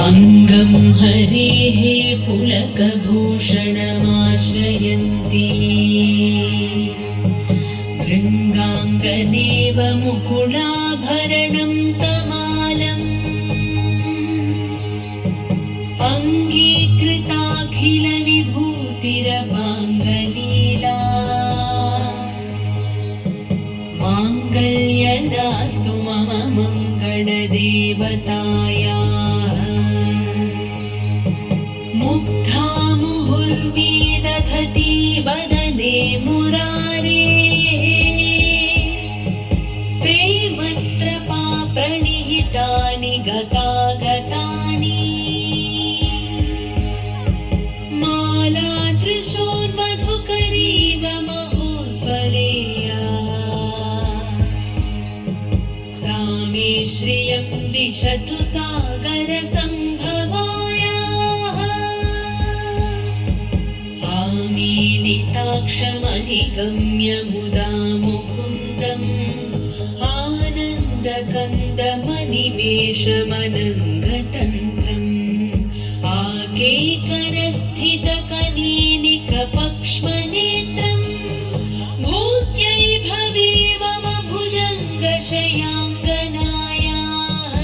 अङ्गं हरेः पुलकभूषणमाश्रयन्ती भृङ्गाङ्गनेव मुकुलाभरणं तमालम् अङ्गीकृताखिलविभूतिरपाङ्गलीला माङ्गल्यदास्तु मम मङ्गलदेवतायाः मुग्धा मुहुर्विदधति वदने मुरारेः प्रेमत्रपा प्रणिहितानि गतागतानि मालादृशोन्मधुकरीव महोत्पलेया सा मे श्रियं दिशतु सागरसम्भवायाः आमीलिताक्षमधिगम्य मुदा मुकुन्दम् आनन्दकन्दमनिमेषमनङ्गतन्त्रम् आकेकरस्थितकनीनिकपक्ष्मनेत्रम् भूत्यै भवे मम भुजङ्गशयाङ्गनायाः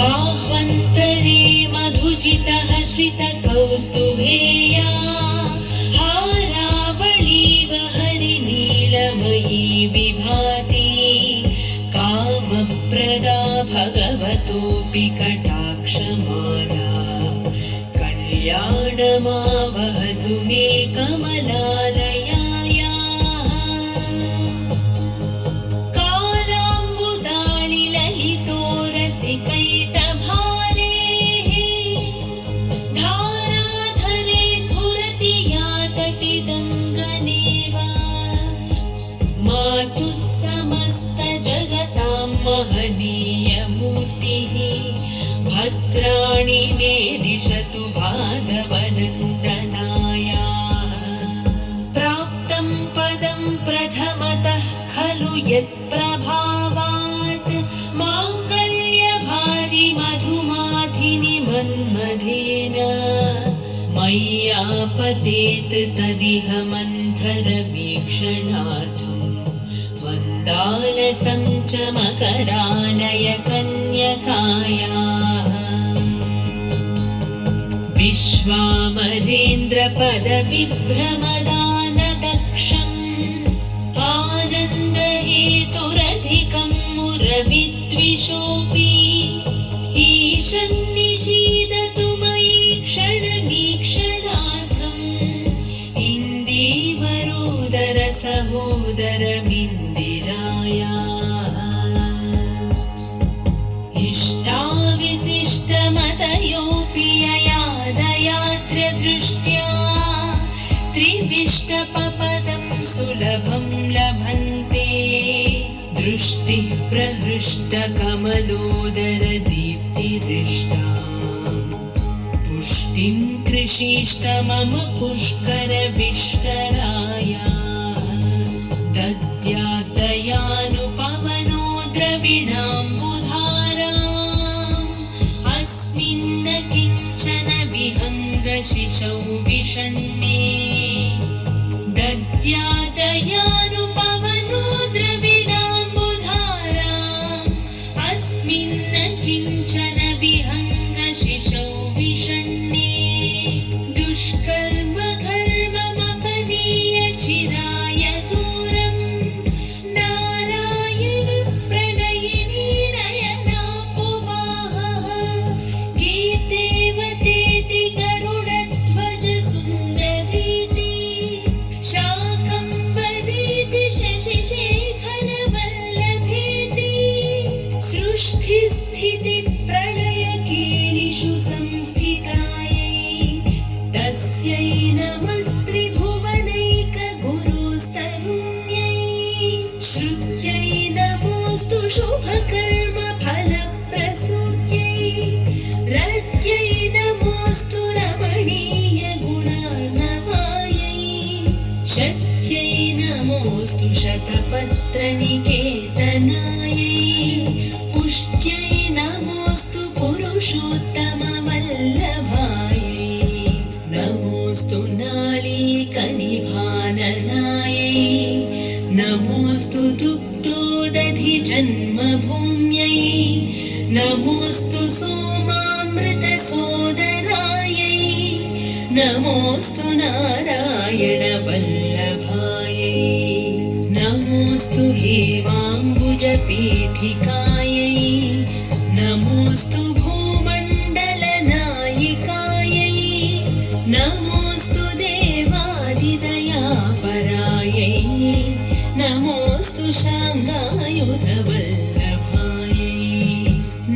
बाह्वन्तरे मधुजितः श्रितकौस्तुभेया हारावळीव हरिनीलमयी विभाति कामप्रदा भगवतोऽपि कटाक्षमाला कल्याणमावहतु मे कमलालयायाः कालाम्बुदाणि ललितो रसिकैटभारेः धाराधरे स्फुरति या तटिदङ्गनेव मातुः समस्तजगतां महनीयमूर्तिः भद्राणि मे दिशतु भागवनन्दनायाः प्राप्तं पदं प्रथमतः खलु यत्प्रभावात् माङ्गल्यभाजि मधुमाधिनि मन्मथेन मय्यापतेत् तदिह मन्थरवीक्षणार्थं मन्दालसं च मकरालय कन्यकायाः विश्वामरेन्द्रपदविभ्रमदानदक्षम् आनन्दहेतुरधिकं मुरविद्विषोऽपि ईशन्निषीदतु मयि क्षणमीक्षणार्थम् इन्दीवरोदर सहोदरमिन्दिरायाः इष्टाविशिष्टमतयोऽपि ययादयात्रदृष्ट्या त्रिविष्टपपदं सुलभं लभन्ते दृष्टिः प्रहृष्टकमलोदरदीप्तिरिष्टाम् पुष्टिं कृषीष्ट मम पुष्करविष्टरायाः दद्यादयानुपवनो द्रविणाम्बुधाराम् अस्मिन्न किञ्चन विहङ्गशिशौ विषण्णे दद्यादयानुपवनो द्रविणाम्बुधाराम् अस्मिन्न किञ्चन विहङ्गशिशौ विषण्णे दुष्कर्म घर्ममपनीय चिराय दूरम् नारायण प्रणयिनी नयनापुवाहः गीतेवतेति गरुडध्वज सुन्दरीति शाकम्भरीति शशिशेखरवल्लभेति सृष्टिस्थितिप्रलयकेलिषु संस्थितायै तस्यै नमस्त्रिभुवनैकगुरुस्तरुण्यै श्रुत्यै नमोऽस्तु शुभकर्मफलप्रसूत्यै रत्यै नमोऽस्तु रमणीयगुणार्णवायै शक्त्यै नमोऽस्तु शतपत्रनिकेतनायै जन्मभूम्यै नमोऽस्तु सोमामृतसोदरायै नमोऽस्तु नारायणवल्लभायै नमोऽस्तु हेमाम्बुजपीठिकायै नमोऽस्तु भूमण्डलनायिकायै नमोऽस्तु देवादिदयापरायै नमोऽस्तु शाङ्गायुधवल्लभायै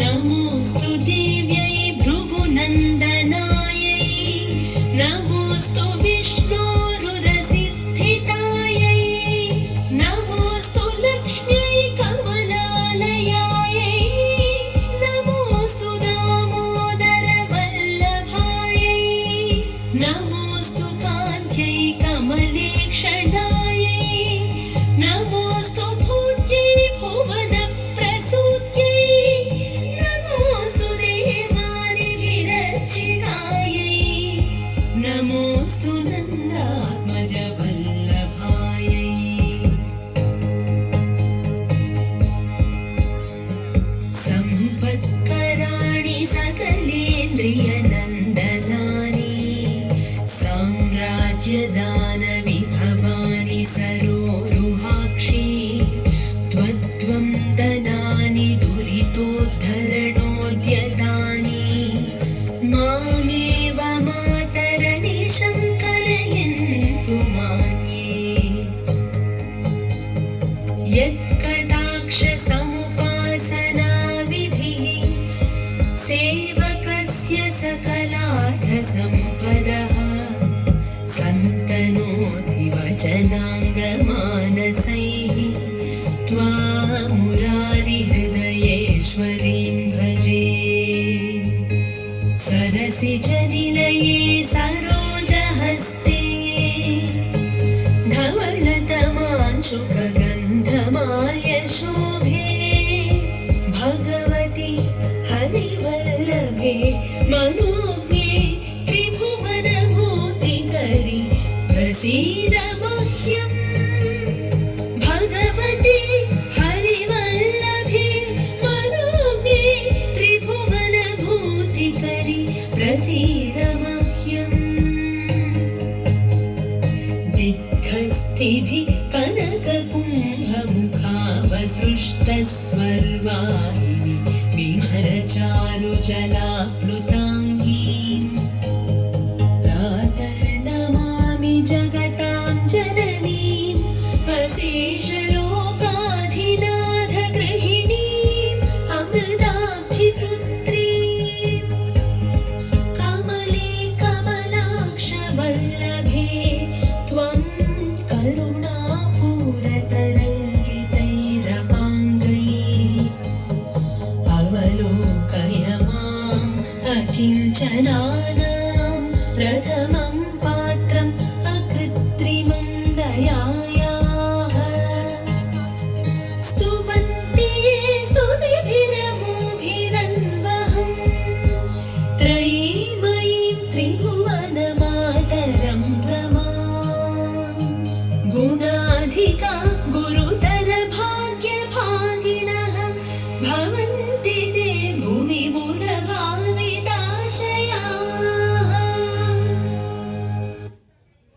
नमोऽस्तु दिव्यै भृगुनन्दनायै नमोऽस्तु विष्णोरुरसिस्थितायै नमोऽस्तु लक्ष्म्यै कमलालयायै नमोऽस्तु दामोदरवल्लभायै नमोऽस्तु कान्त्यै कमलेक्षणायै नमोऽस्तु भूत्यै भुवनप्रसूत्यै नमोऽस्तु देवादिभिरर्चितायै नमोऽस्तु नन्दात्मजवल्लभायै सम्पत्कराणि सकलेन्द्रियनन्दनानि साम्राज्यदानविभवानि सरोरुहाक्षी त्वत्त्वं दनानि दुरितोद्धरणोद्यतानि मामेव मातरनिशं कलयन्तु मान्ये यत्कटाक्षसमुपासनाविधिः सेवकस्य सकलार्थसम्पदः सन्तनोति वचनाङ्गमानसैः त्वामुरारिहृदयेश्वरीं भजे सरसिजनिलये सरोजहस्ते धवलतमांशुकगन्धमाल्यशोभे भगवति हरिवल्लभे मनोज्ञे त्रिभुवनभूतिकरि प्रसीद मह्यम् भगवति हरिवल्लभे मनोज्ञे त्रिभुवनभूतिकरि प्रसीद मह्यम् दिग्गस्तिभिः कनककुम्भमुखावसृष्टस्वर्वाहिनि विमलचारुजलाप्लुताङ्गीम् प्रातर्नमामि जगतां जननीम् अशेषलोकाधिनाथगृहिणीम् अमृताब्धिपुत्रीम् कमले कमलाक्षवल्लभे त्वं करुणापूरतरङ्गितैरपाङ्गैः अवलोकय माम् अकिञ्चनानां प्रथमं पात्रम् अकृत्रिमं दयायाः स्तुवन्ति ये स्तुतिभिरमोभिरन्वहम् त्रयीमयीं त्रिभुवनमातरं रमाम् गुणाधिका गुरुतरभाग्यभागिनः भवन्ति